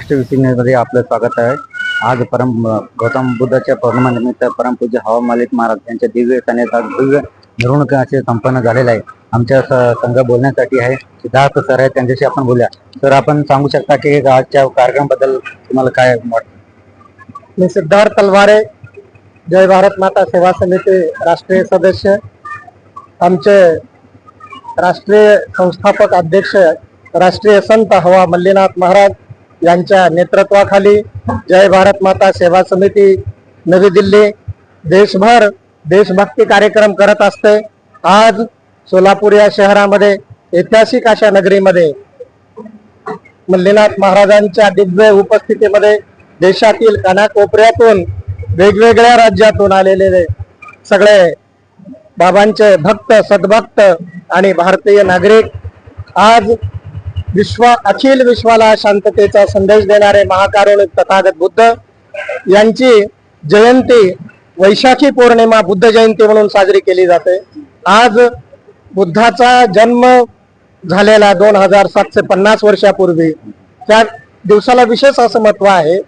महाराष्ट्र विसिक न्यूजमध्ये आपलं स्वागत आहे। आज गौतम बुद्धाच्या पौर्णिमेनिमित्त परमपूज्य हवा मलिक महाराज यांच्या दिव्य सनेचा दिव्य मिरवणूक असे संपन्न झालेला आहे। आमच्या संघ बोलण्यासाठी आहे सिद्धार्थ सर आहे, त्यांच्याशी आपण बोलूया। सर, आपण सांगू शकता की आजच्या कार्यक्रमाबद्दल तुम्हाला काय वाटतं? मी सिद्धार्थ तलवारे, जय भारत माता सेवा समिती राष्ट्रीय सदस्य, आमचे राष्ट्रीय संस्थापक अध्यक्ष राष्ट्रीय संत हवा मल्लीनाथ महाराज यांच्या नेतृत्वाखाली जय भारत माता सेवा समिती नवी दिल्ली देशभर देशभक्ती कार्यक्रम करत असते। आज सोलापूर या शहरामध्ये ऐतिहासिक अशा नगरीमध्ये मल्लीनाथ महाराजांच्या दिव्य उपस्थितीमध्ये देशातील कानाकोपऱ्यातून वेगवेगळ्या राज्यातून आलेले सगळे बाबांचे भक्त सद्भक्त आणि भारतीय नागरिक आज अखिल विश्वाला शांततेचा संदेश देणारे महाकारुणिक तथागत बुद्ध यांची जयंती वैशाखी पौर्णिमा बुद्ध जयंती म्हणून साजरी केली जाते। आज बुद्धाचा जन्म झालेला 2750 वर्षापूर्वी त्या दिवसाला विशेष असं महत्व आहे।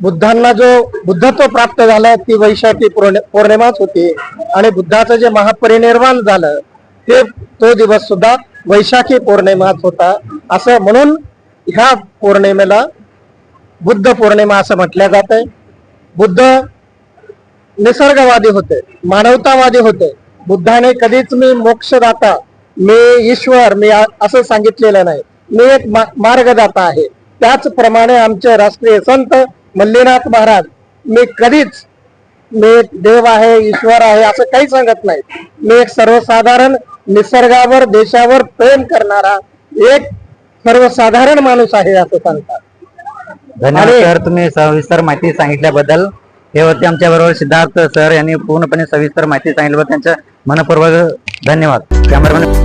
बुद्धांना जो बुद्धत्व प्राप्त झालं ती वैशाखी पौर्णिमाच होती आणि बुद्धाचं जे महापरिनिर्वाण झालं तो दिवस सुद्धा वैशाखी पौर्णिमाच होता। असं म्हणून ह्या पौर्णिमेला बुद्ध पौर्णिमा असं म्हटलं जाते। बुद्ध निसर्गवादी होते, मानवतावादी होते। बुद्धाने कधीच मी मोक्षदाता, मी ईश्वर, मी असं सांगितलेलं नाही, मी एक मार्गदाता आहे। त्याचप्रमाणे आमचे राष्ट्रीय संत मल्लीनाथ महाराज मी कधीच मी एक देव आहे, ईश्वर आहे असं काही सांगत नाही। मी एक सर्वसाधारण निसर्गावर देशावर प्रेम करणारा एक सर्वसाधारण माणूस आहे असं सांगतात। धन्यवाद सर, तुम्ही सविस्तर माहिती सांगितल्याबद्दल। हे होते आमच्या बरोबर सिद्धार्थ सर यांनी पूर्णपणे सविस्तर माहिती सांगितल्याबद्दल त्यांच्या मनपूर्वक धन्यवाद। कॅमेरामॅन